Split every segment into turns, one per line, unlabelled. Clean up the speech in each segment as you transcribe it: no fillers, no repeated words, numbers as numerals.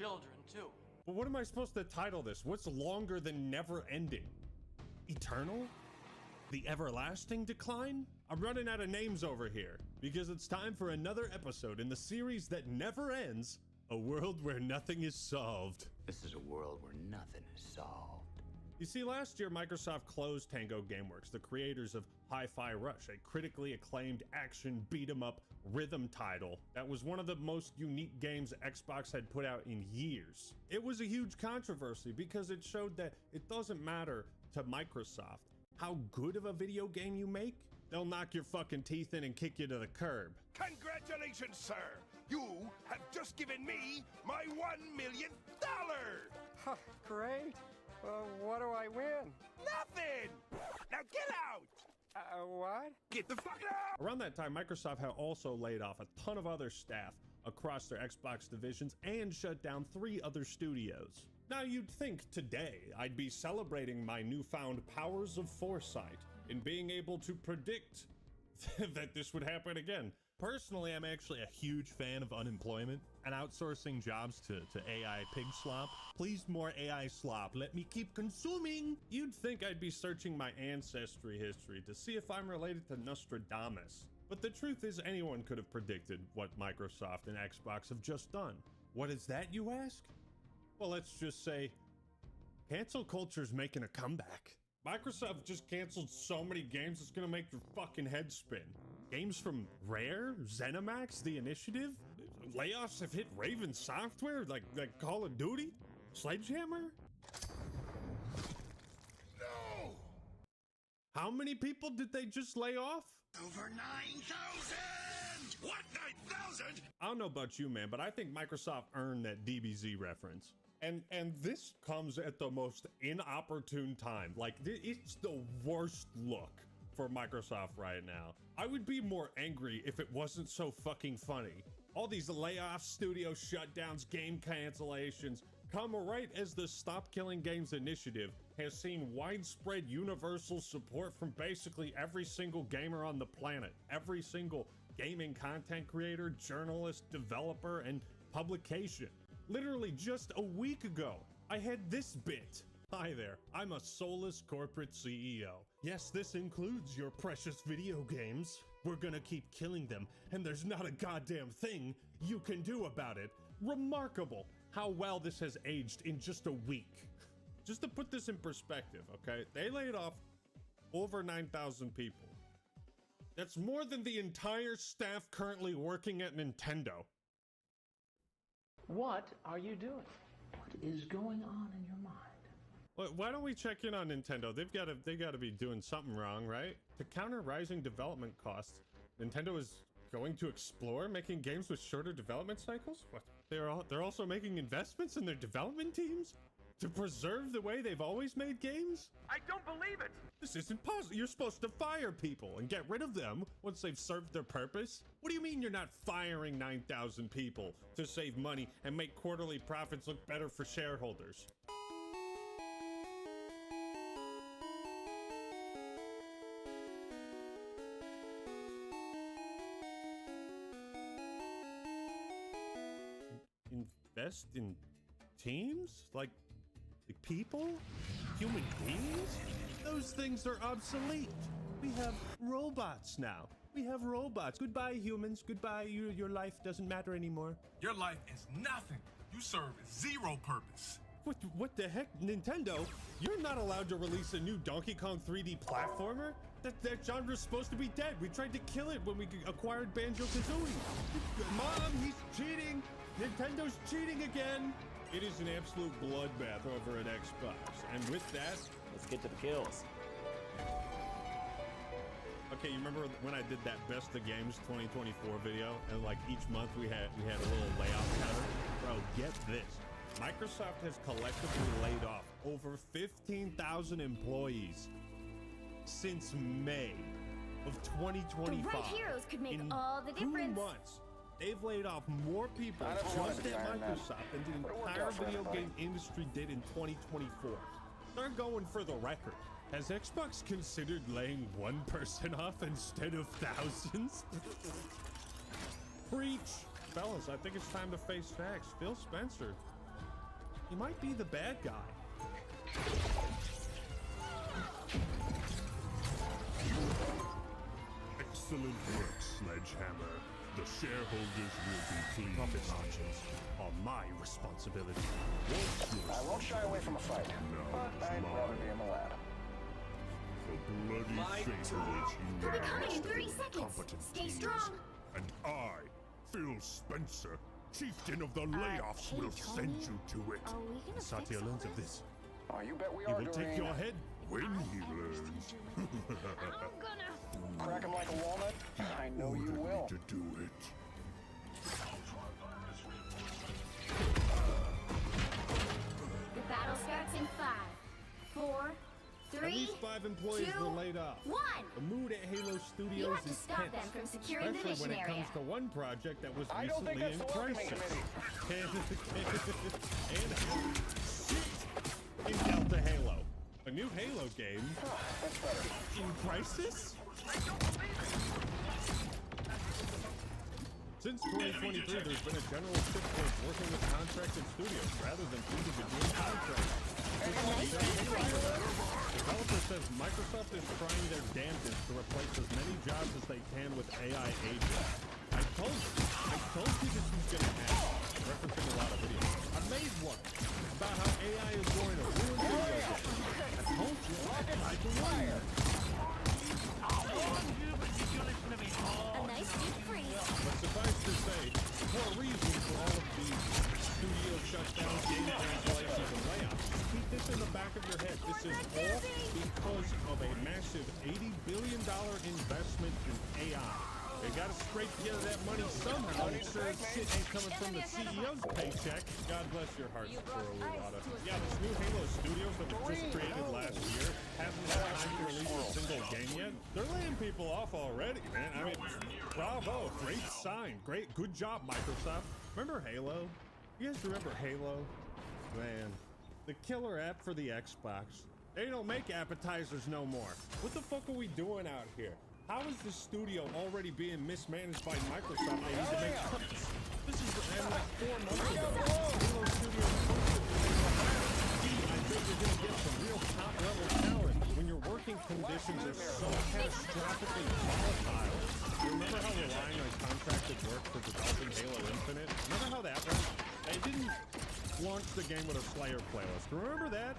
children, too.
But what am I supposed to title this? What's longer than never ending? Eternal? The everlasting decline? I'm running out of names over here because it's time for another episode in the series that never ends, a world where nothing is solved.
This is a world where nothing is solved.
You see, last year Microsoft closed Tango Gameworks, the creators of Hi-Fi Rush, a critically acclaimed action beat-em-up rhythm title that was one of the most unique games Xbox had put out in years. It was a huge controversy because it showed that it doesn't matter to Microsoft how good of a video game you make, they'll knock your fucking teeth in and kick you to the curb.
Congratulations, sir! You have just given me my $1 million!
Huh, great. What do I win?
Nothing! Now get out!
What?
Get the fuck out!
Around that time, Microsoft had also laid off a ton of other staff across their Xbox divisions and shut down 3 other studios. Now you'd think today I'd be celebrating my newfound powers of foresight in being able to predict that this would happen again. Personally, I'm actually a huge fan of unemployment and outsourcing jobs to AI pig slop. Please, more AI slop. Let me keep consuming. You'd think I'd be searching my ancestry history to see if I'm related to Nostradamus. But the truth is, anyone could have predicted what Microsoft and Xbox have just done. What is that, you ask? Well, let's just say cancel culture's making a comeback. Microsoft just canceled so many games, it's gonna make your fucking head spin. Games from Rare, ZeniMax, The Initiative, layoffs have hit Raven Software, like Call of Duty, Sledgehammer.
No!
How many people did they just lay off?
Over 9,000! What, 9,000?
I don't know about you, man, but I think Microsoft earned that DBZ reference. And this comes at the most inopportune time. Like, it's the worst look for Microsoft right now. I would be more angry if it wasn't so fucking funny. All these layoffs, studio shutdowns, game cancellations come right as the Stop Killing Games initiative has seen widespread universal support from basically every single gamer on the planet. Every single gaming content creator, journalist, developer, and publication. Literally just a week ago, I had this bit. Hi there, I'm a soulless corporate CEO. Yes, this includes your precious video games. We're gonna keep killing them, and there's not a goddamn thing you can do about it. Remarkable how well this has aged in just a week. Just to put this in perspective, okay? They laid off over 9,000 people. That's more than the entire staff currently working at Nintendo.
What are you doing? What is going on in your mind?
Why don't we check in on Nintendo? They gotta be doing something wrong, right? To counter rising development costs, Nintendo is going to explore making games with shorter development cycles? What? They're also making investments in their development teams to preserve the way they've always made games?
I don't believe it!
This isn't possible. You're supposed to fire people and get rid of them once they've served their purpose. What do you mean you're not firing 9,000 people to save money and make quarterly profits look better for shareholders? Invest in teams? Like people? Human beings? Those things are obsolete. We have robots now. We have robots. Goodbye, humans. Goodbye. Your life doesn't matter anymore.
Your life is nothing. You serve zero purpose.
What the heck? Nintendo, you're not allowed to release a new Donkey Kong 3D platformer? That genre's supposed to be dead. We tried to kill it when we acquired Banjo-Kazooie. Mom, he's cheating. Nintendo's cheating again. It is an absolute bloodbath over at Xbox. And with that,
Let's get to the kills.
okay, you remember when I did that Best of Games 2024 video, and like each month we had a little layoff counter? Bro, get this. Microsoft has collectively laid off over 15,000 employees since May of 2025.
The right heroes could make
In
all the difference.
2 months, they've laid off more people
I don't want
just
to be
at
Iron Man.
Microsoft than the
But it worked
entire
out for
video
everybody.
game industry did in 2024. They're going for the record. Has Xbox considered laying one person off instead of thousands? Preach! Fellas, I think it's time to face facts. Phil Spencer He might be the bad guy.
Excellent work, Sledgehammer. The shareholders will be pleased.
Profit margins are my responsibility.
I won't shy away from a fight, but I'd rather be in the lab.
The bloody fate awaits you
He'll be
now,
coming in
Mr.
30 seconds.
Incompetent
Stay
Tears.
strong.
And I, Phil Spencer, chieftain of the layoffs,
hey,
will
Tony.
send you to it.
Are we gonna fix
Satya
all
learns of
this?
this.
Oh, you bet we
He
are
will
doing.
take your head.
When he learns,
I'm gonna.
Crack him like a walnut. I know you
order me
will.
to do it.
The battle starts in 5, 4, 3,
At least 5 employees
2,
were laid off.
1.
The mood at Halo Studios
You have to
is
stop
tense,
them from securing the
especially when
mission
it comes
area.
to one project that was
I don't think
recently in
that's the welcoming
crisis.
committee.
In Delta Halo, a new Halo game
That's better.
in crisis? Since 2023, there's been a general shift towards working with contracted studios rather than individual contracts. Developer says Microsoft is trying their damnedest to replace as many jobs as they can with AI agents. I told you this was going to happen. Referencing a lot of videos. I made one about how AI is going to ruin video games. I told you. I believe.
A nice deep freeze.
But suffice to say, the core reason for all of these studio shutdowns, game cancellations, and layoffs, keep this in the back of your head. This is all because of a massive $80 billion investment in AI. They gotta scrape together that money somehow. I'm sure shit ain't coming from the CEO's paycheck. God bless your heart, Satoru Iwata. Yeah, this new Halo Studios that was just created last year hasn't had time to release a single game yet. They're laying people off already, man. I mean, bravo, great sign, good job, Microsoft. Remember Halo? You guys remember Halo? Man, the killer app for the Xbox. They don't make appetizers no more. What the fuck are we doing out here? How is the studio already being mismanaged by Microsoft? They need to make cuts. This is like 4 months ago. Halo Studios posted I think you're gonna get some real top-level talent when your working conditions are so catastrophically volatile. Remember how relying on contracted work for developing Halo Infinite? Remember how that went? They didn't launch the game with a Slayer playlist. Remember that?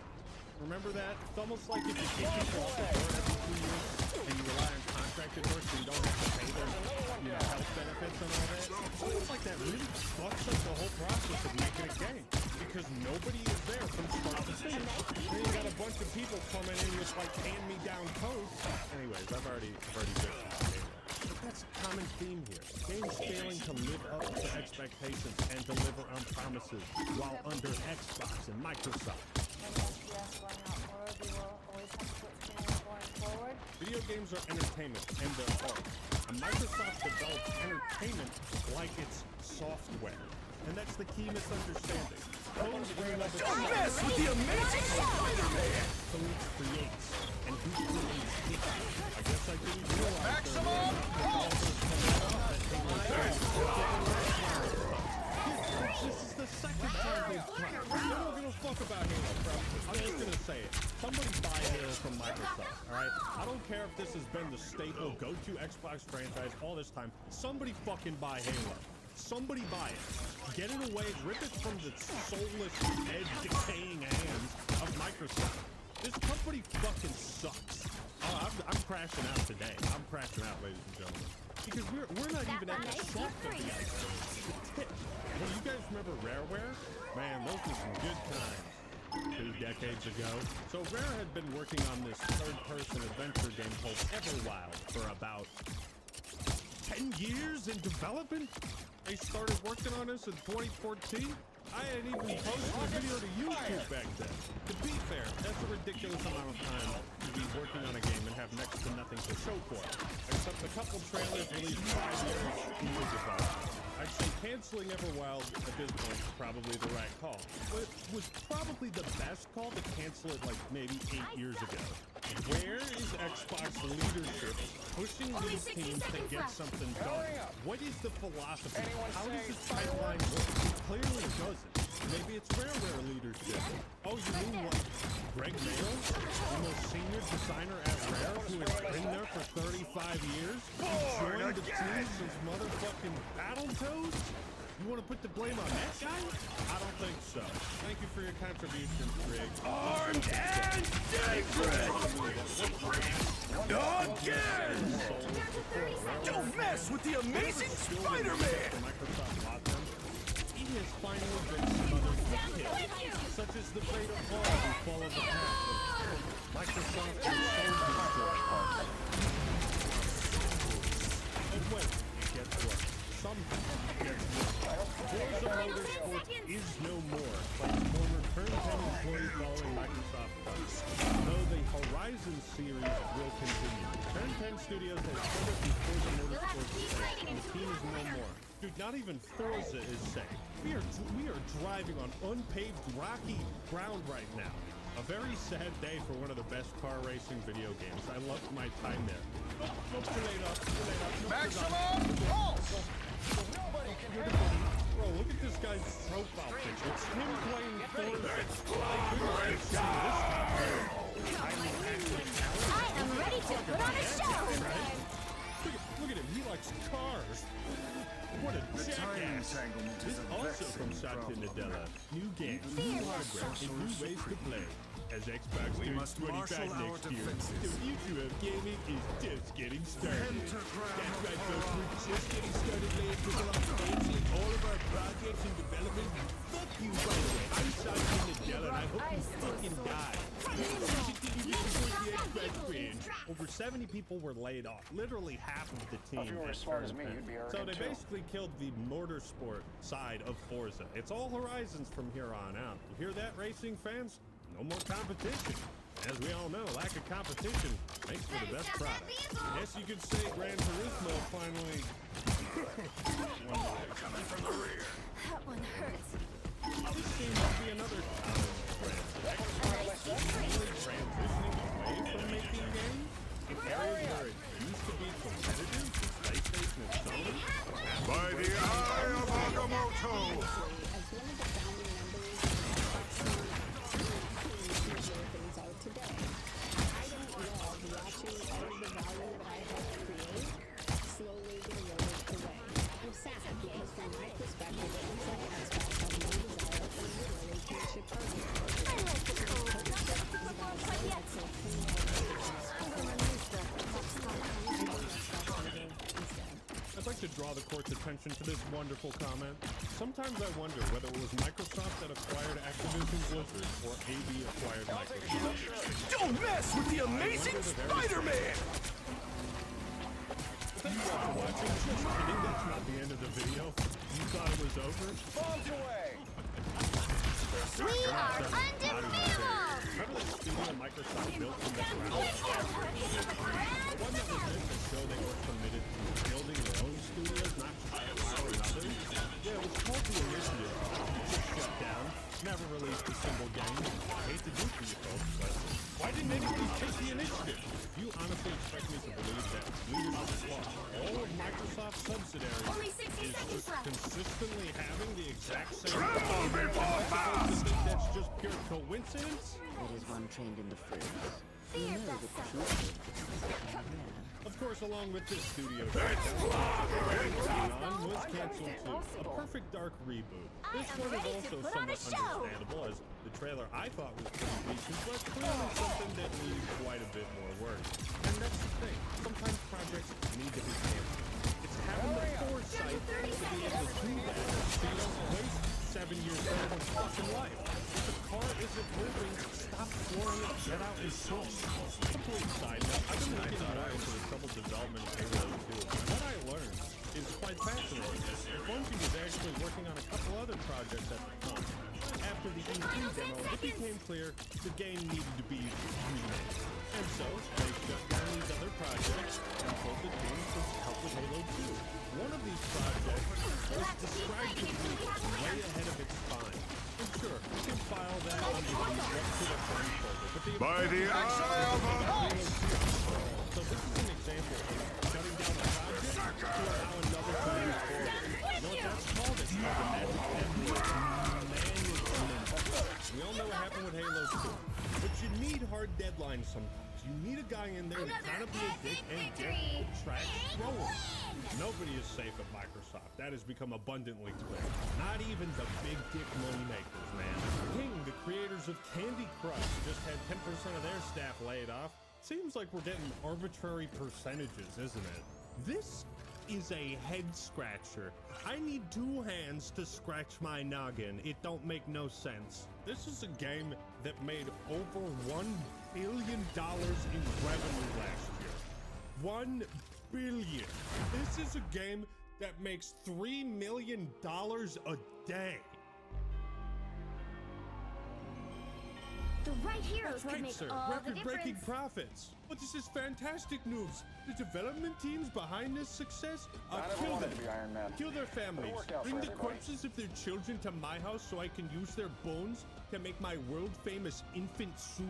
Remember that? It's almost like if you kick people off the board every 2 years and you rely on contracted work so you don't have to pay them, health benefits and all that. It's almost like that really fucks up the whole process of making a game because nobody is there from start to finish. Then you got a bunch of people coming in with like hand-me-down code. Anyways, I've already bitched. But that's a common theme here. Games failing to live up to expectations and deliver on promises while under Xbox and Microsoft. Video games are entertainment, and they're art. And Microsoft develops entertainment like it's software. And that's the key misunderstanding. Code in and of itself.
Don't mess with the amazing Spider-Man!
Code creates. And who creates it? I guess I didn't realize
Maximum!
This is the second time they've tried. They don't give a fuck about Halo, bro. I'm just gonna say it. Somebody buy Halo from Microsoft, alright? I don't care if this has been the staple go-to Xbox franchise all this time. Somebody fucking buy Halo. Somebody buy it. Get it away, rip it from the soulless, dead, decaying hands of Microsoft. This company fucking sucks. Oh, I'm crashing out today. I'm crashing out, ladies and gentlemen. Because we're not even at the soft of the iceberg. The tip. Well, you guys remember Rareware? Man, those were some good times 2 decades ago. So Rare had been working on this third-person adventure game called Everwild for about 10 years in development. They started working on this in 2014. I hadn't even posted a video to YouTube back then. To be fair, that's a ridiculous amount of time to be working on a game and have next to nothing to show for it. Except a couple trailers released 5 years ago. I'd say canceling Everwild at this point is probably the right call. But it was probably the best call to cancel it like maybe 8 years ago. Where is Xbox leadership pushing these teams to get something done? What is the philosophy? How does this pipeline work? It clearly doesn't. Maybe it's Rare leadership. Oh, you mean what? Greg Mayo, the most senior designer at Rare, who has been there for 35 years? Joined the team since motherfucking Battletoads? You want to put the blame on that guy? I don't think so. Thank you for your contribution, Greg.
Armed and dangerous! Again! Don't mess with the amazing Spider-Man!
He has finally been some other hits, such as the fate of all who follow the path of Microsoft and Sony. And wait, guess what? Forza Motorsport is no more, like former Turn 10 employee following Microsoft does. Though the Horizon series will continue. Turn 10 Studios has split up the Forza Motorsport series, and the team is no more. Dude, not even Forza is safe. We are driving on unpaved rocky ground right now. A very sad day for one of the best car racing video games. I loved my time there.
Maximum pulse! Nobody can hit him.
Bro, look at this guy's profile picture. It's him playing Forza.
I am ready to put on a show!
Look at him, he likes cars. What a jackass. This also from Satya Nadella. New games, new hardware, and new ways to play. As Xbox turns 25 next year, the future of gaming is just getting started. That's right, folks, we're just getting started laying people off canceling all of our projects and development. Fuck you, by the way. I'm Satya Nadella, and I hope you fucking die. Over 70 people were laid off. Literally half of the team.
If you were as smart as me, you'd be arrogant
So they
too.
basically killed the motorsport side of Forza. It's all Horizons from here on out. You hear that, racing fans? No more competition. As we all know, lack of competition makes for the best product. Yes, you could say Gran Turismo finally...
Coming from the rear.
That one hurts.
This seems to be another common trend. Xbox is really transitioning away from making games in areas where it used to be competitive to PlayStation and Sony.
By the eye of Agamotto!
I'd like to draw the court's attention to this wonderful comment. Sometimes I wonder whether it was Microsoft that acquired Activision Blizzard or AB acquired Microsoft.
Don't mess with the amazing Spider-Man!
Thank you all for watching. Just kidding, that's not the end of the video. You thought it was over?
Bombs away!
We are undefeatable!
Remember that studio Microsoft built from the ground up? The one that was meant to show they were committed to building their own studios, not just acquiring others? Yeah, it was called The Initiative. It just shut down. Never released a single game. I hate to do for you folks, but why didn't anybody take the initiative? You honestly expect me to believe that leadership is lost? All of Microsoft's subsidiaries
Only 60
is
seconds
just
left.
consistently having the exact same
Tremble before
I think that's just pure coincidence?
It is one trained in the force.
Fear that sucker.
Of course, along with this studio on was canceled too. A Perfect Dark reboot. This
am
one is
ready to
also
put on a
somewhat
show.
understandable, as the trailer I thought was pretty decent, but clearly something that needed quite a bit more work. And that's the thing. Sometimes projects need to be canceled. It's having the foresight to be able to do that, so you don't waste 7 years of everyone's fucking life. If the car isn't moving, stop flooring it, get out and push. Complete side note, I've been looking more into the troubled development of Halo 2. What I learned is quite fascinating. Bungie was actually working on a couple other projects at the time. After the E3 demo, it became clear the game needed to be remade. And so, they shut down these other projects and told the team to help with Halo 2. One of these projects was described to be way ahead of its time. And sure, you can file that under the up to the front folder, but the
By the eye of
so this is an example of shutting down a project to allow another to move forward. You know what that's called? It's called the magic 10 manual happened with Halo 2. But you need hard deadlines sometimes. You need a guy in there to kind of be a dick and get the track rolling. Nobody is safe at Microsoft. That has become abundantly clear. Not even the big dick money makers, man. King, the creators of Candy Crush, just had 10% of their staff laid off. Seems like we're getting arbitrary percentages, isn't it? This is a head scratcher. I need 2 hands to scratch my noggin. It don't make no sense. This is a game that made over $1 billion in revenue last year. 1 billion. This is a game that makes $3 million a day.
The right heroes
That's right,
can make
sir.
all the
Record-breaking
difference.
profits. But this is fantastic news. The development teams behind this success
I never
kill
wanted
them.
to be Iron Man.
Kill their families.
worked out
Bring
for
the
everybody.
corpses of their children to my house so I can use their bones to make my world-famous infant soup.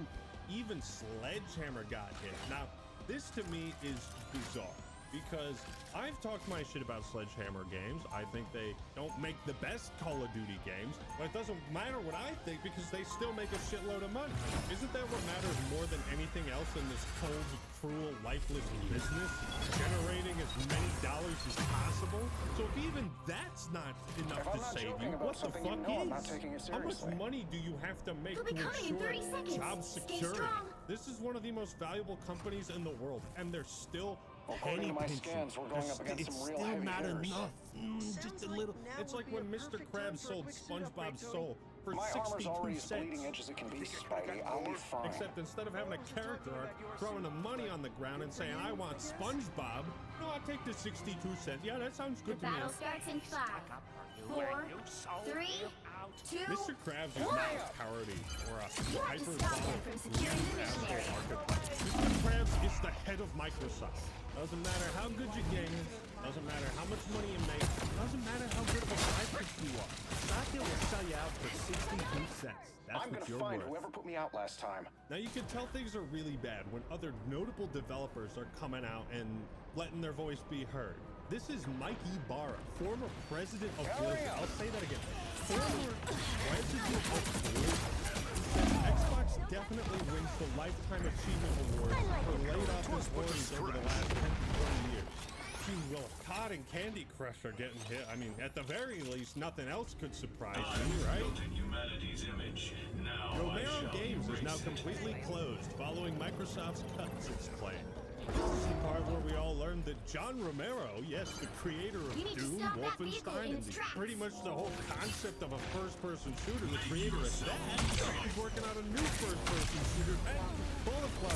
Even Sledgehammer got hit. Now, this to me is bizarre because I've talked my shit about Sledgehammer games. I think they don't make the best Call of Duty games, but it doesn't matter what I think because they still make a shitload of money. Isn't that what matters more than anything else in this cold, cruel, lifeless business? Generating as many dollars as possible? So if even that's not enough
If I'm
to
not
save
joking
you,
about
what the
something
fuck
you know, I'm not
is?
taking it
How much
seriously.
money do you have to make
We'll be
to
coming in 30
ensure
seconds.
job
Stay
security?
strong.
This is one of the most valuable companies in the world, and they're still
According to my
pinching.
scans, we're going up against
It's
some real
still
heavy
not
hitters.
enough. Just a little. It's like when Mr. Krabs sold SpongeBob's soul for
My armor's
62
already as
cents.
bleeding edge as it can be, Spidey. I'll be fine.
Except instead of having a character arc, throwing the money on the ground and saying, I want SpongeBob, no, I'll take the 62 cents. Yeah, that sounds
The
good to me.
battle starts in 5, 4, 3, 2,
Mr. Krabs is
1.
not a parody or a
You have to stop them from
hyper
securing the missionary.
Mr. Krabs is the head of Microsoft. Doesn't matter how good your game is, doesn't matter how much money you make, doesn't matter how good of a cyclist you are. Satya will sell you out for 62 cents. That's
I'm
what
gonna
you're
find
worth.
whoever put me out last time.
Now you can tell things are really bad when other notable developers are coming out and letting their voice be heard. This is Mike Ibarra, former president of Blizzard. I'll say that again. Former president of Blizzard. Xbox definitely wins the Lifetime Achievement Award for laid off employees over the last 10 to 20 years. Gee, well, COD and Candy Crush are getting hit. I mean, at the very least, nothing else could surprise you, right? Romero Games is now completely closed following Microsoft's cuts its plan. This is the part where we all learned that John Romero, yes, the creator of
You need to
Doom,
stop that vehicle
Wolfenstein,
in
and
its tracks.
pretty much the whole concept of a first-person shooter, the creator of that, he's working on a new first-person shooter. And pull the plug.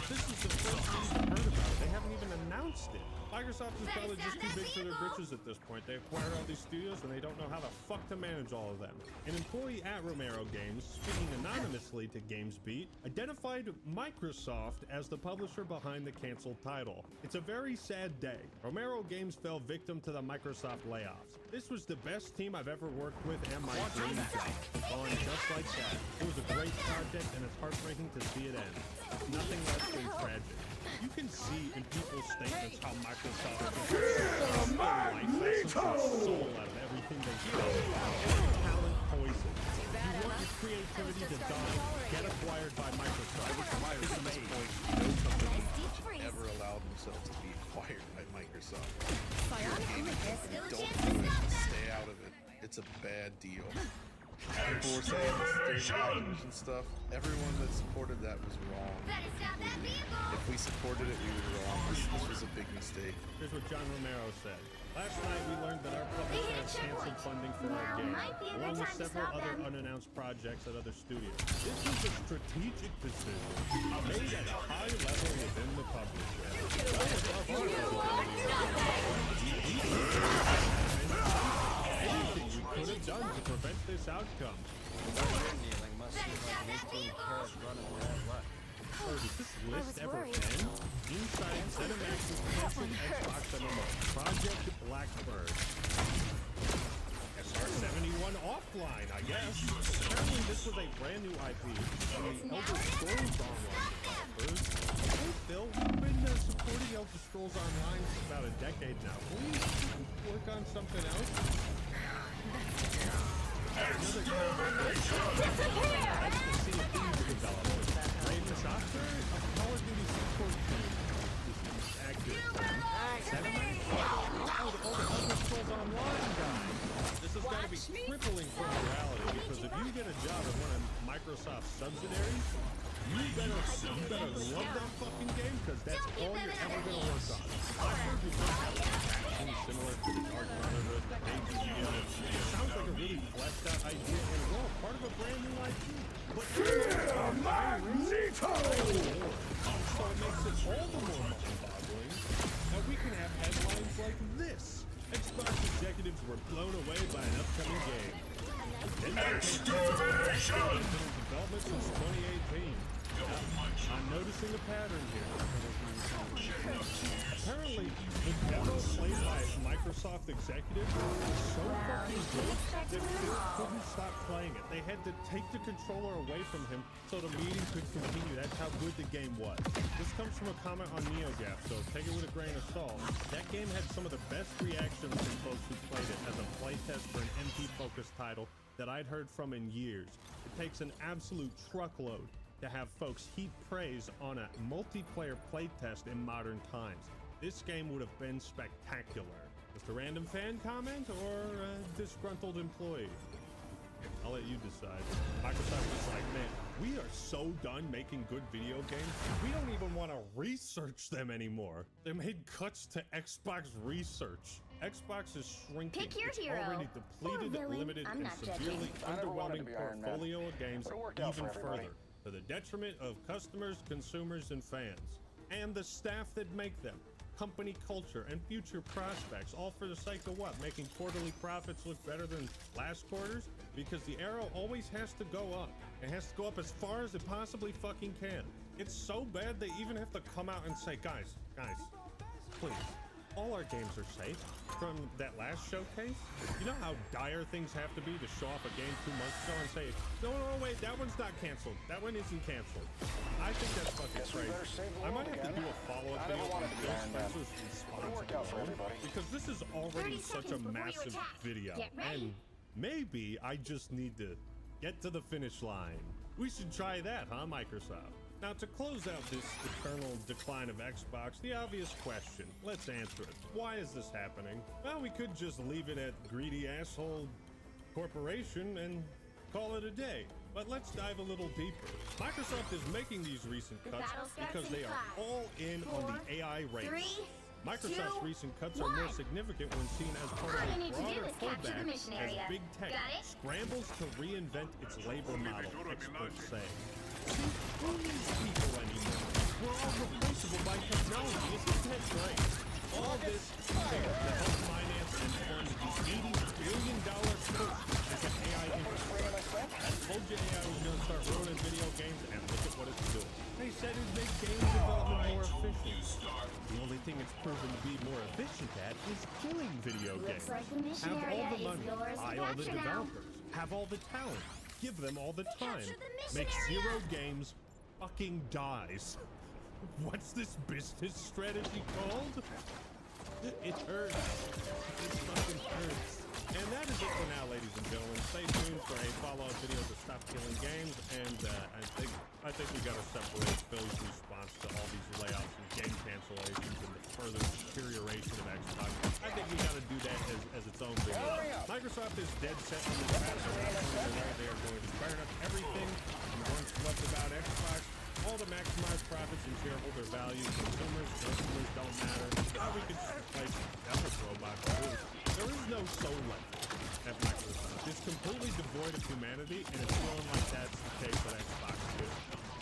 This is the first news I've heard about it. They haven't even announced it. Microsoft is probably just too big for their britches at this point. They acquired all these studios and they don't know how the fuck to manage all of them. An employee at Romero Games, speaking anonymously to GamesBeat, identified Microsoft as the publisher behind the canceled title. It's a very sad day. Romero Games fell victim to the Microsoft layoffs. This was the best team I've ever worked with and my dream job. Gone just like that. It was a great project and it's heartbreaking to see it end. Nothing less than tragic. You can see in people's statements how Microsoft is life soul out of everything they do. Talent poison. You want your creativity to die, get acquired by Microsoft.
At this point, no company ever allowed themselves to be acquired by Microsoft. Don't do it. Stay out of it. It's a bad deal. People were saying this Activision stuff. Everyone that supported that was wrong. If we supported it, we were wrong. This was a big mistake.
Here's what John Romero said. Last night we learned that our publisher has canceled funding for our game, along with several other unannounced projects at other studios. This was a strategic decision made at a high level within the publisher. Anything we could have done to prevent this outcome. Or does this list ever end? Inside ZeniMax's Custom Xbox MMO, Project Blackbird. SR-71 Offline, I guess. Apparently this was a brand new IP on the Elder Scrolls Online developers. Hey Phil, we've been supporting Elder Scrolls Online for about a decade now. Will we work on something else? Another Microsoft subsidiaries, you better love that fucking game, because that's all you're ever gonna work on. I've heard you something similar to the Dark Brotherhood, the AGM. It sounds like a really fleshed out idea and well, part of a brand new IP. But so it makes it all the more mind-boggling that we can have headlines like this. Xbox executives were blown away by an upcoming game. Excavation! Development since 2018. I'm noticing a pattern here. Apparently, the demo played by Microsoft executives was so fucking good that Phil couldn't stop playing it. They had to take the controller away from him so the meeting could continue. That's how good the game was. This comes from a comment on NeoGAF, so take it with a grain of salt. That game had some of the best reactions from folks who played it as a playtest for an MP-focused title that I'd heard from in years. It takes an absolute truckload to have folks heap praise on a multiplayer playtest in modern times. This game would have been spectacular. Just a random fan comment or a disgruntled employee? I'll let you decide. Microsoft was like, man, we are so done making good video games, we don't even want to research them anymore. They made cuts to Xbox research. Xbox is shrinking.
Pick your
its
hero.
already depleted, limited, and severely underwhelming portfolio of games even further, to the detriment of customers, consumers, and fans, and the staff that make them. Company culture and future prospects, all for the sake of what? Making quarterly profits look better than last quarter's? Because the arrow always has to go up. It has to go up as far as it possibly fucking can. It's so bad they even have to come out and say, guys, please, all our games are safe. From that last showcase, you know how dire things have to be to show off a game 2 months ago and say, no, wait, that one's not canceled. That one isn't canceled. I think that's fucking crazy. I might have to do a follow-up video on Phil Spencer's response alone, because this is already such a massive video. And maybe I just need to get to the finish line. We should try that, huh, Microsoft? Now, to close out this eternal decline of Xbox, the obvious question, let's answer it. Why is this happening? Well, we could just leave it at greedy asshole corporation and call it a day. But let's dive a little deeper. Microsoft is making these recent cuts because they are all in on the AI race. Microsoft's recent cuts are more significant when seen as part of a broader pullback as big tech scrambles to reinvent its labor model, experts say. Who needs people anymore? We're all replaceable by technology. Isn't that great? All this to help finance and fund the $80 billion push into AI infrastructure. I told you AI was going to start ruining video games, and look at what it's doing. They said it'd make game development more efficient. The only thing it's proven to be more efficient at is killing video games. Have all the money, buy all the developers, have all the talent, give them all the time, make 0 games, fucking dies. What's this business strategy called? It hurts. It fucking hurts. And that is it for now, ladies and gentlemen. Stay tuned for a follow-up video to Stop Killing Games, and I think we gotta separate Phil's response to all these layoffs and game cancellations and the further deterioration of Xbox. I think we gotta do that as its own video. Microsoft is dead set on this path. They are going to burn up everything and once left about Xbox, all to maximize profits and shareholder value. Consumers, customers don't matter. Now we can just replace Devil's Robot. There is no soul left at Microsoft. It's completely devoid of humanity, and it's feeling like that's the case at Xbox too.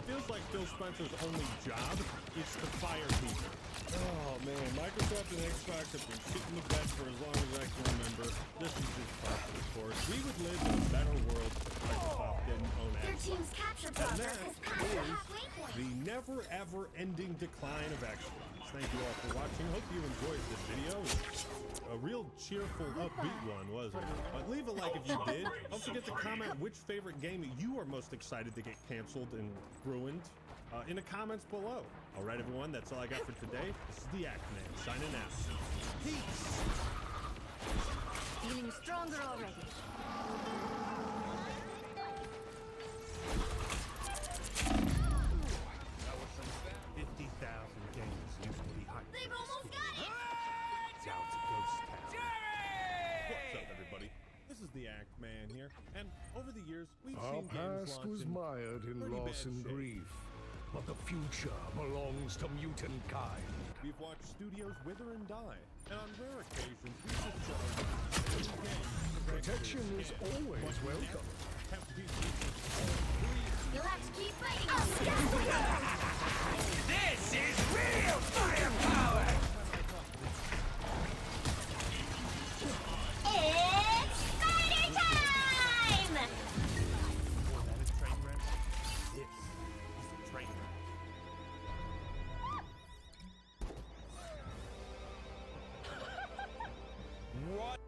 Feels like Phil Spencer's only job is to fire people. Oh man, Microsoft and Xbox have been shitting the bed for as long as I can remember. This is just part of the course. We would live in a better world if Microsoft didn't own Xbox. And that is the never ever ending decline of Xbox. Thank you all for watching. Hope you enjoyed this video. A real cheerful, upbeat one, wasn't it? But leave a like if you did. Don't forget to comment which favorite game you are most excited to get canceled and ruined in the comments below. All right, everyone, that's all I got for today. This is the Act Man signing out. Peace.
Feeling stronger already.
50,000 games used to be hyped.
They've almost got it!
Now it's a ghost town. What's up, everybody? This is the Act Man here, and over the years, years, we've
Our
seen games
past
launch
was
in
mired in
pretty
loss
bad
and
shape.
grief, but the future belongs to mutant kind.
We've watched studios wither and die, and on rare occasions, we've just shown
Protection is always welcome.
You'll have to keep fighting.
This is real firepower!
It's spider time!
What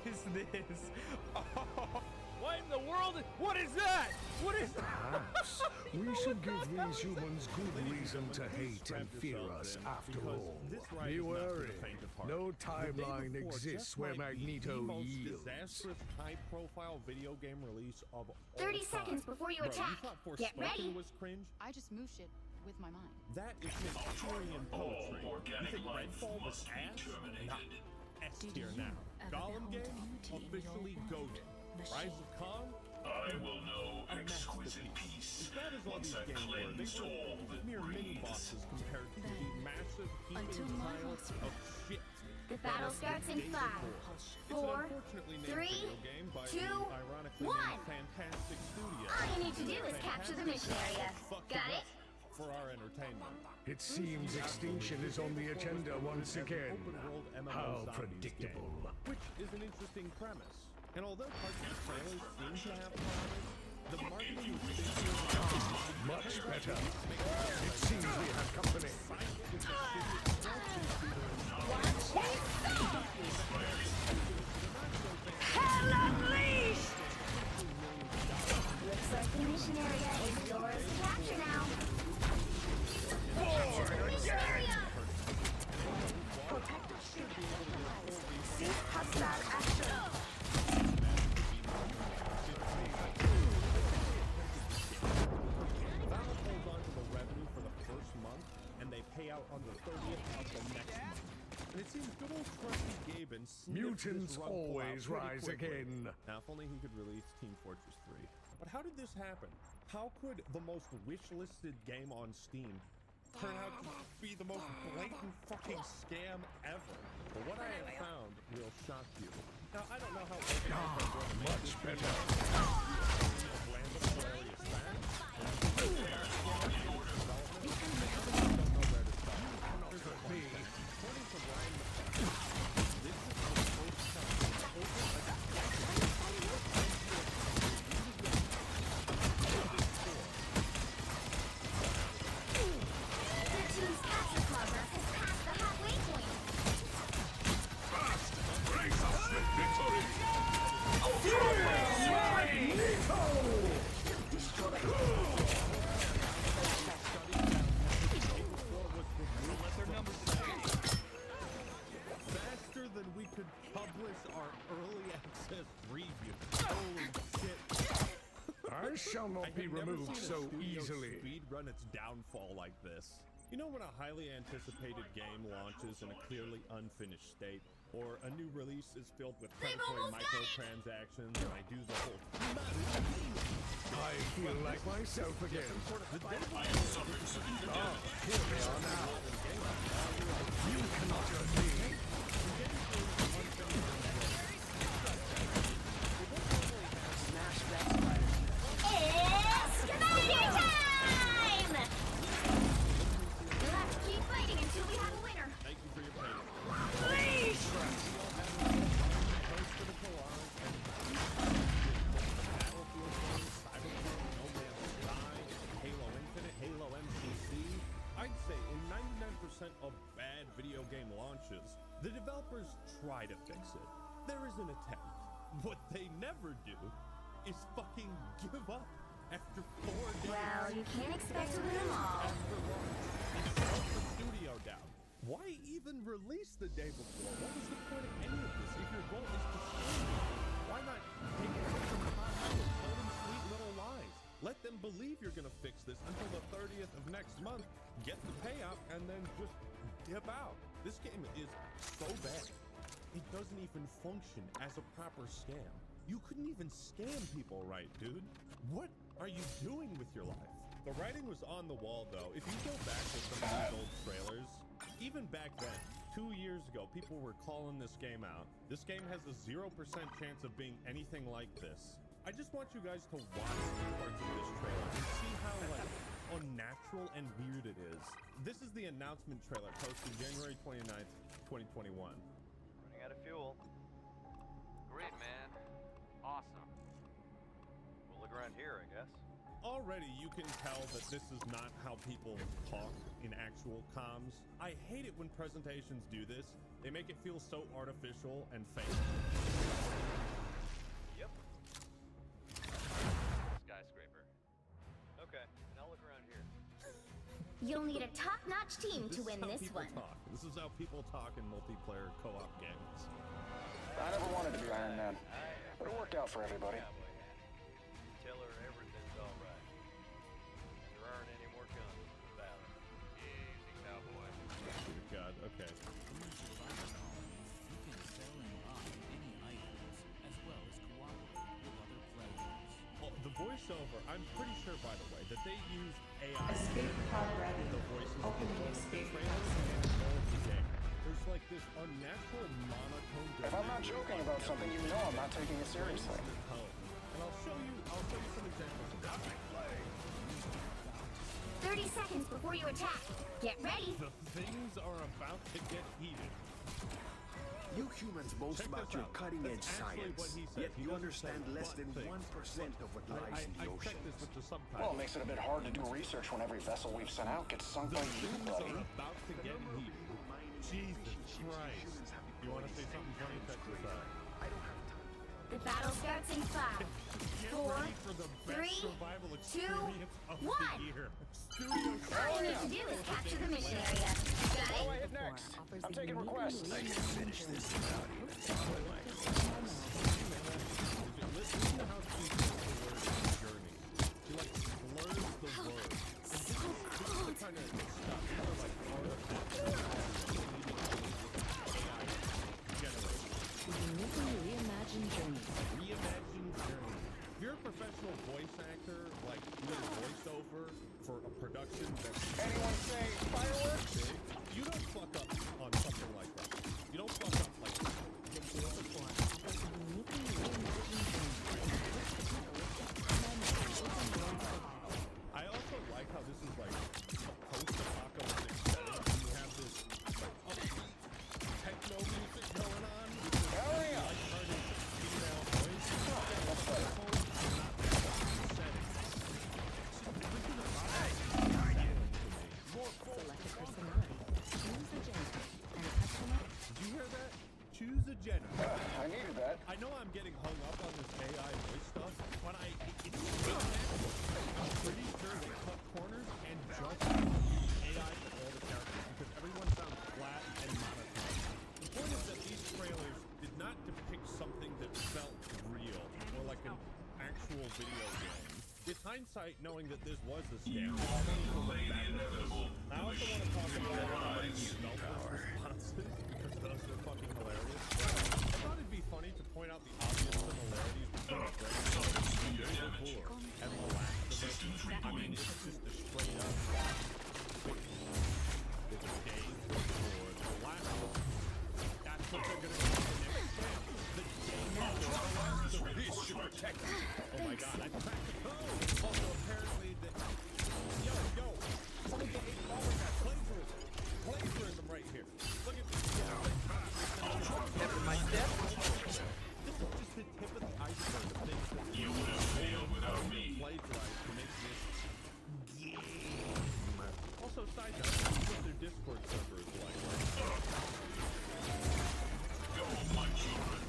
is this? Oh, what in the world? What is that? What is that?
Perhaps we should give these humans good reason to hate and fear us after all. Be wary. No timeline exists where Magneto yields.
Disastrous high-profile video game release of all
30 seconds before you
Bro,
attack.
You thought
Get ready.
Forspoken was cringe?
I just move shit with my mind.
That is Shakespearean poetry. You think Redfall was ass? Not S tier now. Gollum game officially goated. Rise of Khan?
I will know exquisite peace
As bad as all these games were, they were mere mini-bosses compared to the massive heaping pile of shit.
The battle starts in 5, 4, 3, 2, 1.
Fantastic studio.
All you need to do is capture the mission area. Got it?
For our entertainment.
It seems extinction is on the agenda once again. How predictable.
Which is an interesting premise. And although parts of the trailers seem to have promise, the marketing is
much better. It seems we have company.
Hell unleashed! Looks like the mission area is yours to capture now. Capture the mission area! Cease hostile action.
Valve holds on to the revenue for the first month, and they pay out on the 30th of the next month. And it seems good old trusty Gaben sniffed
Mutants
this rug pull out
always
pretty
rise
quickly.
again.
Now, if only he could release Team Fortress 3. But how did this happen? How could the most wish-listed game on Steam turn out to be the most blatant fucking scam ever? But what I have found will shock you. Now, I don't know how
much better.
Faster than we could publish our early access review. Holy shit.
I shall not be removed so easily.
Speed run its downfall like this. You know when a highly anticipated game launches in a clearly unfinished state, or a new release is filled with predatory microtransactions, and I do the whole
I feel like myself again. Ah, here we are now. You cannot hurt me.
It's Commander time! We'll have to keep fighting until we have a winner.
Thank you for your patience.
Please!
Halo Infinite, Halo MCC. I'd say in 99% of bad video game launches, the developers try to fix it. There is an attempt. What they never do is fucking give up after 4 days.
Well, you can't expect to win them all.
After launch, they shut the studio down. Why even release the day before? What was the point of any of this if your goal is to screw them? Why not take it from the top and tell them sweet little lies? Let them believe you're gonna fix this until the 30th of next month, get the payout, and then just dip out. This game is so bad, it doesn't even function as a proper scam. You couldn't even scam people right, dude. What are you doing with your life? The writing was on the wall, though. If you go back to some of these old trailers, even back then, 2 years ago, people were calling this game out. This game has a 0% chance of being anything like this. I just want you guys to watch parts of this trailer and see how like unnatural and weird it is. This is the announcement trailer posted January 29th, 2021.
Running out of fuel. Great, man. Awesome. We'll look around here, I guess.
Already you can tell that this is not how people talk in actual comms. I hate it when presentations do this. They make it feel so artificial and fake.
Yep. Skyscraper. Okay, now look around here.
You'll need a top-notch team to win this one.
This is how people talk in multiplayer co-op games.
I never wanted to be Iron Man, but it worked out for everybody.
Tell her everything's all right. There aren't any more guns in the valley. Easy, cowboy.
Dear God, okay.
You can sell and buy any items, as well as cooperate with other players.
Well, the voiceover, I'm pretty sure, by the way, that they used AI
Escape pod ready.
the voices of
Opening
both the
escape
trailers and all of the game. There's like this unnatural monotone.
If I'm not joking about something, you know I'm not taking it seriously.
And I'll show you some examples of that.
30 seconds before you attack. Get ready.
The things are about to get heated.
You humans boast about your cutting-edge science, yet you understand less than 1% of what lies in the ocean.
Well, it makes it a bit hard to do research when every vessel we've sent out gets sunk by you, buddy.
Are about to get heated. Jesus Christ. You want to say something funny? Check this out.
The battle starts in 5, 4, 3, 2, 1. All you need to do is capture the mission area. Got it?
I hit next. I'm taking requests.
I can finish this without even following my
Listen to how she uses the word journey. She like blurs the word. This is the kind of stuff. These are like artifacts.
Reimagined journeys.
Reimagined journey. If you're a professional voice actor, like doing voiceover for a production that's
anyone say fireworks?
Big, you don't fuck up on something like that. You don't fuck up like that. I also like how this is like a post-apocalyptic setting. You have this like upbeat techno music going on.
Hurry up!
Lighthearted female voice.
Select a personality. Choose a gender. And customer.
Did you hear that? Choose a gender.
I needed that.
I know I'm getting hung up on this AI voice stuff, but it's so natural. I'm pretty sure they cut corners and just AI for all the characters because everyone sounds flat and monotone. The point is that these trailers did not depict something that felt real or like an actual video game. It's hindsight knowing that this was a scam. I also want to talk about developer responses because those are fucking hilarious. I thought it'd be funny to point out the obvious similarities between Liverpool and The Last of Us. I mean, it's just a straight up it's a game for The Last of Us. That's what they're gonna do for the next game. The game for The Last of Us. This should protect you. Oh my god, I cracked the code! Also, apparently, yo, someone get $8 at plagiarism. Plagiarism right here. Look at this.
My step?
This is just the tip of the iceberg of things that you would have failed without me. Plagiarized to make this game. Also, side note, this is what their Discord server is like.
Go, my children.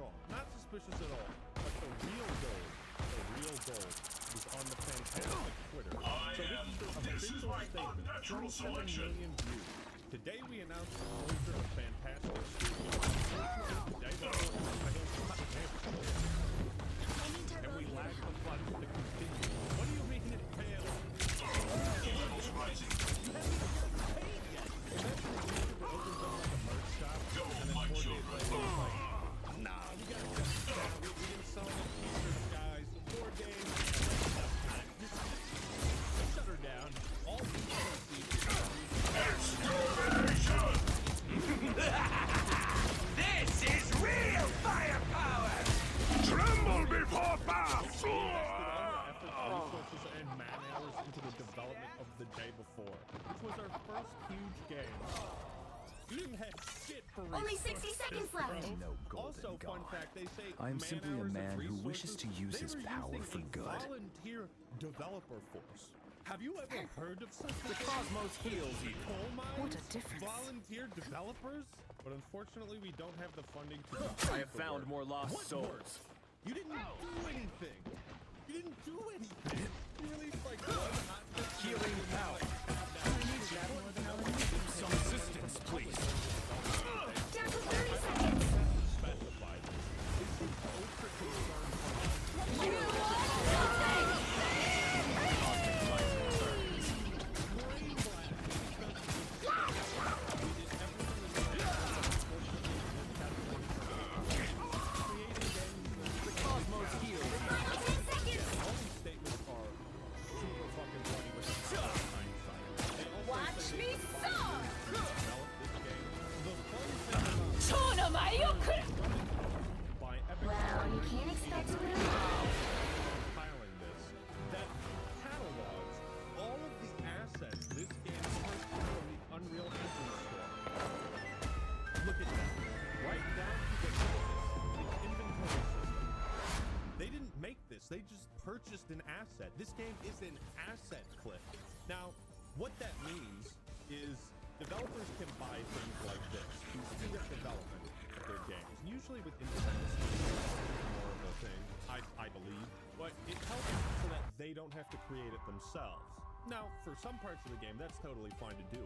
all. Not suspicious at all. But the real gold is on the fantastic Twitter. So this is the official statement. 27 million views. Today we announced the closure of Fantastic Studios. And we lag the funds to continue. What do you mean it failed?
Levels rising.
You haven't even paid yet. Imagine a YouTuber opens up like a merch shop and then 4 days later it's like, nah, we gotta shut this down. We didn't sell enough t-shirts, guys. 4 days. Shut her down. All the
Extermination! This is real firepower! Tremble before bath!
Resources and man hours into the development of the day before, which was our first huge game. We didn't have shit for
Only 60 seconds left.
Also, fun fact, they say
I am simply a man who wishes to use his power for good.
Volunteer developer force. Have you ever heard of such a
The cosmos heals you.
coal mines?
What a difference.
Volunteer developers? But unfortunately, we don't have the funding to
I have found more lost souls.
You didn't do anything. You didn't do anything. You released like one hot
Healing power. Some assistance, please.
Down to 30 seconds.
specified. This is ultra
The cosmos heals.
Final 10 seconds.
all these statements are super fucking funny with hindsight. They also
Watch
say
me soar.
develop this game. The fun thing about by Epic
Well, you can't expect to win them all.
compiling this that catalogs all of the assets this game purchased from the Unreal Engine store. Look at that. Right down to the inventory system. They didn't make this. They just purchased an asset. This game is an asset clip. Now, what that means is developers can buy things like this to speed up development of their games. And usually with independent studios, it's more of a thing, I believe. But it helps so that they don't have to create it themselves. Now, for some parts of the game, that's totally fine to do.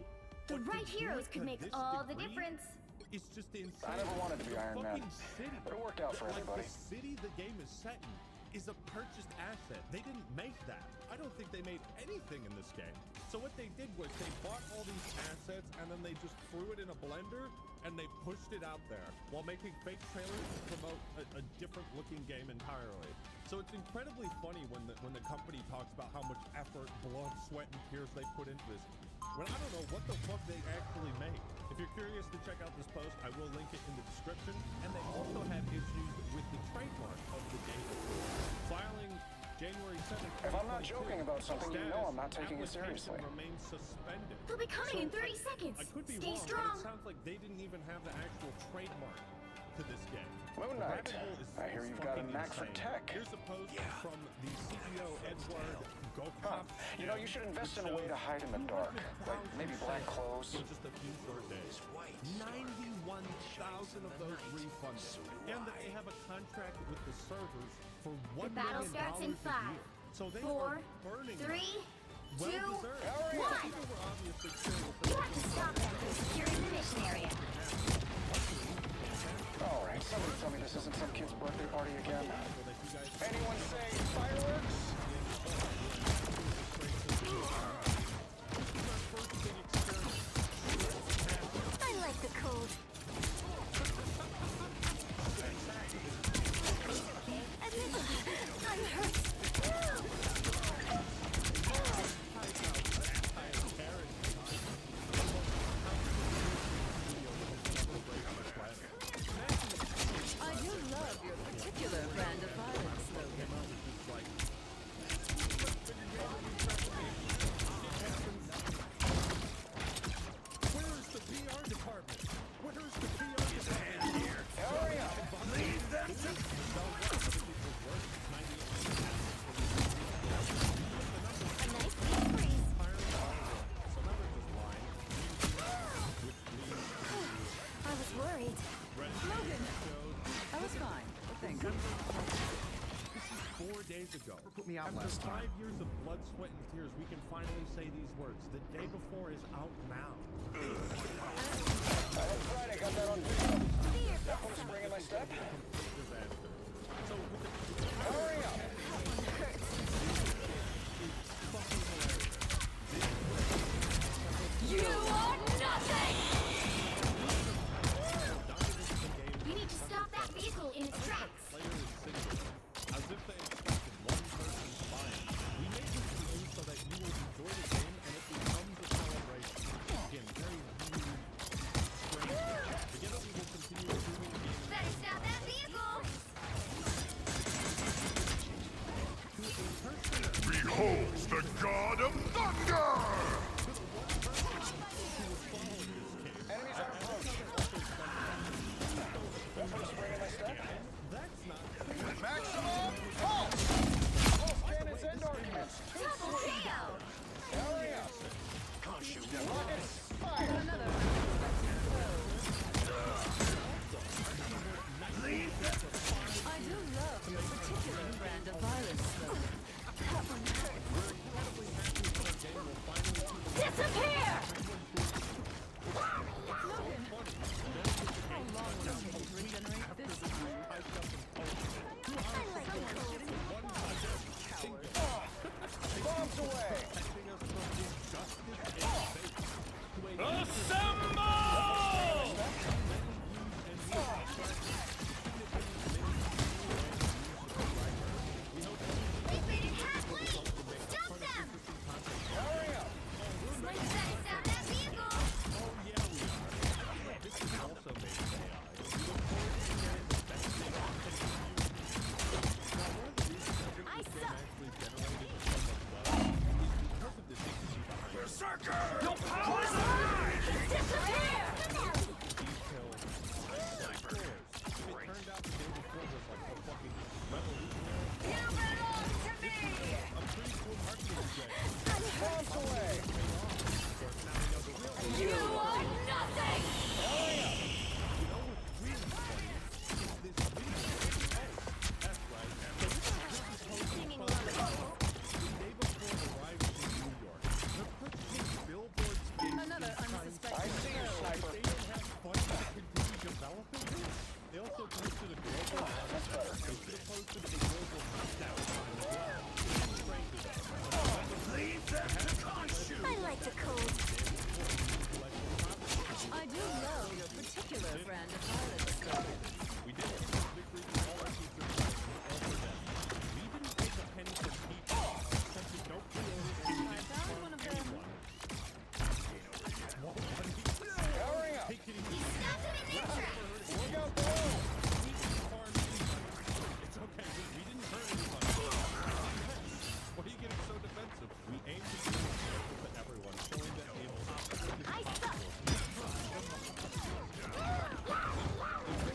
The
But to
right
do
heroes
it
could
to
make
this
all the
degree,
difference.
It's just insane.
I never wanted to be
The
Iron Man,
fucking city,
but it worked out for
like
everybody.
the city the game is set in is a purchased asset. They didn't make that. I don't think they made anything in this game. So what they did was they bought all these assets and then they just threw it in a blender and they pushed it out there while making fake trailers to promote a different looking game entirely. So it's incredibly funny when the company talks about how much effort, blood, sweat, and tears they put into this, when I don't know what the fuck they actually made. If you're curious to check out this post, I will link it in the description. And they also had issues with the trademark of the game. Filing January 7th.
If I'm not joking about something, you know I'm not taking it seriously.
Remains suspended.
They'll be coming in 30 seconds.
I could be
Stay
wrong,
strong.
but it sounds like they didn't even have the actual trademark to this game.
Moon
The
Knight,
rabbit hole is
I hear you've got a
fucking
knack for
insane.
tech.
Here's a post from the CEO Edward Gokov.
You know, you should invest in a way to hide in the dark. Like maybe black clothes.
In just a few short days. 91,000 of those refunded. And that they have a contract with the servers for $1
The battle
million
starts in
a
5,
year. So they
4,
are burning
3, 2, 1.
People were obviously curious
You have to stop them from securing the mission area.
All right, somebody tell me this isn't some kid's birthday party again. Anyone say fireworks?
I like the cold. I'm hurt.
September 12th. This is 4 days ago.
Put me out
After
last time.
5 years of blood, sweat, and tears, we can finally say these words. The day before is out now.
That's right, I got that on video. That one's spring in my step.
Disaster. So with the
Hurry up!
You are nothing! We need to stop that vehicle in its tracks.
player is single, as if they expected one person flying. We made this for you so that you will enjoy the game and it becomes a celebration. Again, very weird, strange. Together we will continue improving the game.
Better stop that vehicle!
Behold the god of thunder!
Enemies are approaching. Weapon spring in my step.
That's not
Maximum pulse! Pulse cannons and ordnance.
Double KO!
Hurry up! Rockets, fire!
I do love your particular brand of violence, though. That one hurt.
Disappear!
How long will it take to regenerate this time?
Bombs away!
They've made it halfway! Stop them!
Hurry up!
Better stop that vehicle!
This is also made of AI. We look forward to hearing the best thing on the Now, one of the reasons that this
I
game
suck.
actually generated so much love is because of the dignity behind it.
Berserker! No power line!
Disappear!
Detail, sniper. If it turned out the day before was like a fucking revolutionary,
You belong to me!
a pretty cool marketing strategy.
Bombs away!
Of course, now we know the real
You are nothing!
You know what's really funny is this video. That's right. So this is
Singing
posted
lullabies.
the day before arriving in New York. The purchasing billboards in
Another
I
unsuspecting
see you,
foe.
sniper.
they don't have funds to continue developing this. They also posted a global they should have posted a global countdown sign as well. Frankly,
I like the cold.
I do love your particular brand of violence, though.
we did it. Victory for all our future plans and for them. We didn't take a penny from people. Simply don't pre-order anything
I found one of them.
Hurry up!
Take it
You
easy.
stopped them in their tracks!
Look out below!
We didn't harm anybody. It's okay. We didn't hurt anybody. Why are you getting so defensive? We aim to be respectful to everyone, showing that the impossible is
I suck!
possible.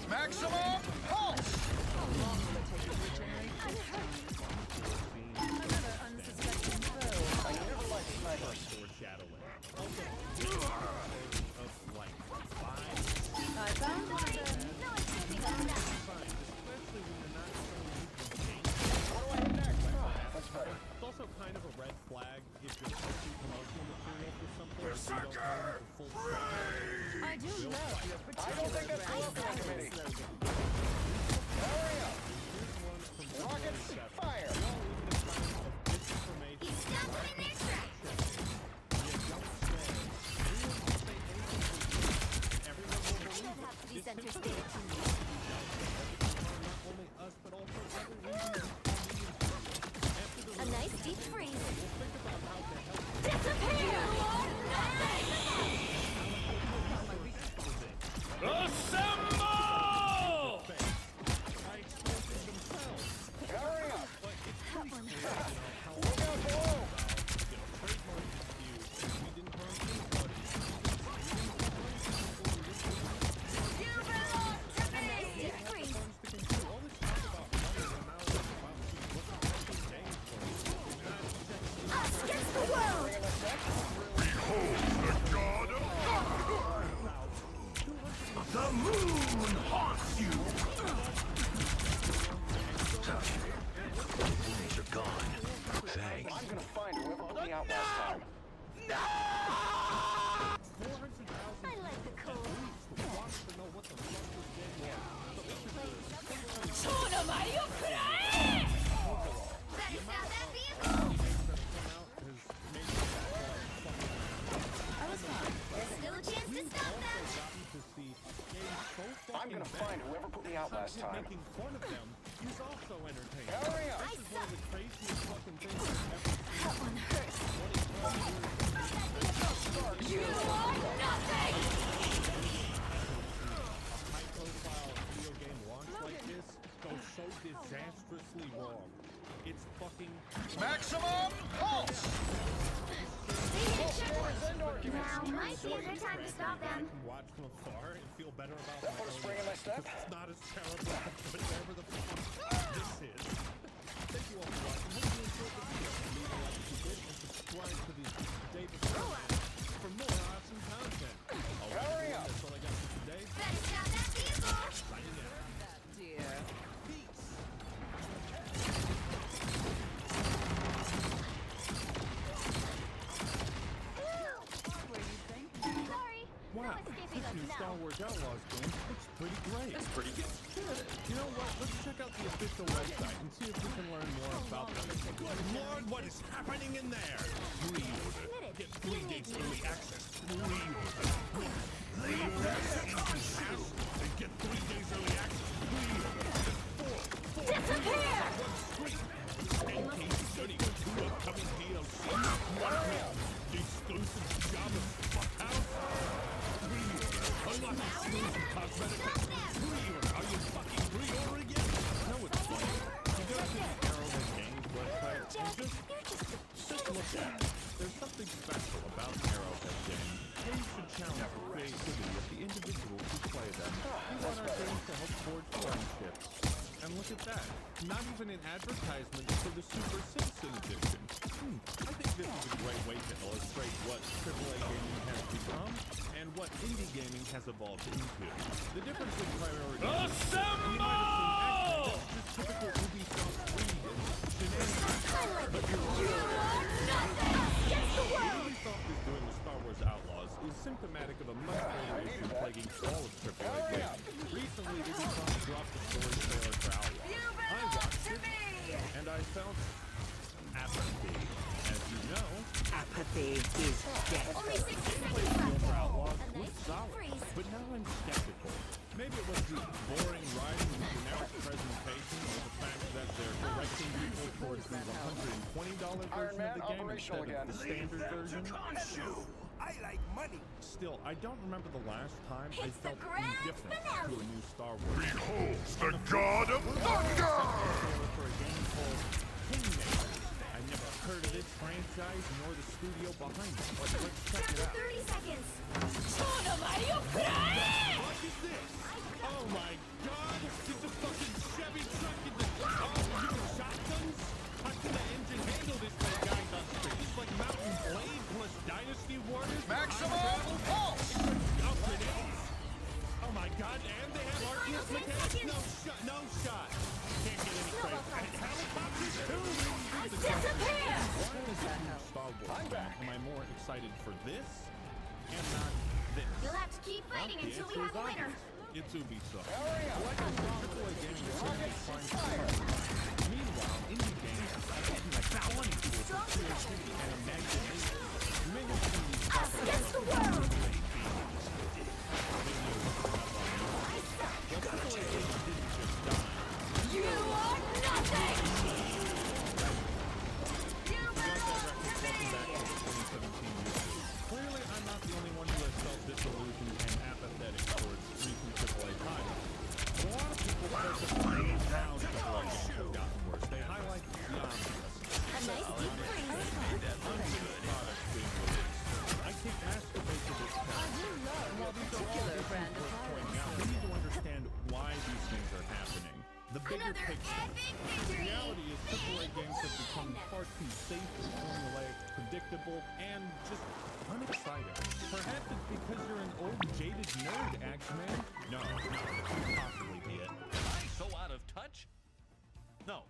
Maximum pulse!
How long will it take to regenerate this time? Another unsuspecting foe.
I never liked snipers.
Foreshadowing. Also, of like 5
I found one of them.
No one's taking us down.
signs, especially when you're not showing you can change.
What do I hit next? That's better.
It's also kind of a red flag if you're posting promotional material for something that you don't own the full credit.
I do love your
I
particular
don't think that's
brand of
welcome, committee.
violence, slogan.
Hurry up!
Here's one from
Rockets,
February 7th.
fire!
We all live in a time of disinformation.
You stopped them in their tracks!
You don't say. Anyone can say anything for free. Everyone will believe
Don't
it.
have to be
It's
center
hypocritical.
stage.
Not only us, but also other regions and media. After the
A nice deep freeze.
we'll think about how to help
Disappear! You are nothing!
Assemble!
by exposing themselves.
Hurry up!
But it's
That
pretty
one
clear,
hurt.
Look out below!
trademark disputes, and we didn't harm anybody.
You belong to me! A nice deep freeze.
Funds to control. All this talk about money and now it's about what the fucking games for.
Us against the world!
Behold the god of thunder! The moon haunts you!
I like the cold. Better stop that vehicle!
I was fine.
There's still a chance to stop them!
I'm gonna find whoever put me out last time.
Making fun of them is also entertaining.
Hurry up!
This is one of the craziest fucking things I've ever seen.
That one hurts.
You are nothing!
A high-profile video game launch like this goes so disastrously wrong. It's fucking
Maximum pulse!
Now might be a good time to stop
I
them.
can watch from afar and feel better about
That put a spring in my step?
It's not as terrible as whatever the fuck this is. Thank you all for watching. Hope you enjoyed the video. Leave a like if you did and subscribe to the David for more awesome content.
Hurry up!
That's all I got for today.
Better stop that vehicle!
Signing out.
Dear.
Peace.
Sorry.
Wow, this new Star Wars Outlaws game looks pretty great. That's pretty good. You know what? Let's check out the official website and see if we can learn more about them. Good Lord, what is happening in there? Pre-order. Get 3 days early access. Pre-order. Pre-order. And get 3 days early access. Pre-order.
Disappear!
10 cases, 32 upcoming DLC. The exclusive Java Fuckhouse. Unlock exclusive cosmetics. Pre-order. Are you fucking pre-ordering yet? No, it's funny. You go to the Arrowhead Games website and just look at it. There's something special about Arrowhead Games. Games should challenge the creativity of the individuals who play them. We want our games to help forge friendships. And look at that. Not even an advertisement for the Super Simpson edition. I think this is a great way to illustrate what AAA gaming has become and what indie gaming has evolved into. The difference in priority.
Assemble!
Just typical Ubisoft greed and shenanigans. But you're what Ubisoft is doing with Star Wars Outlaws is symptomatic of a much greater issue plaguing all of AAA gaming. Recently, Ubisoft dropped the story trailer for Outlaws. I watched it, and I felt apathy. As you know,
Apathy is death.
Only 60 seconds
for
left.
Outlaws
A
was
nice
solid,
freeze.
but now I'm skeptical. Maybe it was the boring writing and generic presentation, or the fact that they're directing people towards the $120 version
Man,
of the game
operational
instead of the standard version.
I like money.
Still, I don't remember the last time I
It's the
felt
grand
indifferent to
finale.
a new Star Wars.
Behold the God of Thunder!
For a game called Kingmaker. I never heard of this franchise nor the studio behind it. But let's check it
Down
out.
to 30 seconds.
What is this? Oh my God! It's a fucking Chevy truck in the shotguns. How can the engine handle this many guys on screen? It's like Mountain Blade plus Dynasty Warriors.
Maximum pulse!
Oh, grenades! Oh my God! And they have RTS mechanics. No shot. Can't get any credit. And helicopters too.
Disappear!
Why is it new Star Wars fan am I more excited for this and not this?
You'll have to keep fighting
The
until we
answer
have a
is
winner.
obvious. It's Ubisoft.
Hurry up!
Like I said, AAA gaming is going to be fine forever. Meanwhile, indie games are looking like fun tools for creativity and imagination. Many of these
Us against the world! You are nothing! You belong to me!
Clearly, I'm not the only one who has felt disillusioned and apathetic towards recent AAA titles. A lot of people felt that the now AAA games have gotten worse. They highlight the omnibus.
A nice deep freeze.
Unfinished products being released. I take masturbate to this
I
count.
do love
While
that
these are all
particular
issues
brand of
worth pointing out,
violence.
we need to understand why these things are happening. The bigger
Another
picture.
epic
The
victory!
reality is AAA games have become far too safe and formulaic, predictable, and just unexciting. Perhaps it's because you're an old jaded nerd, Axeman. No, that couldn't possibly be it.
Am I so out of touch? No,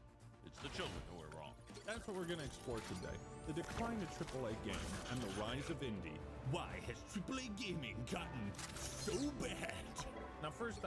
it's the children who are wrong.
That's what we're going to explore today. The decline of AAA games and the rise of indie. Why has AAA gaming gotten so bad? Now, first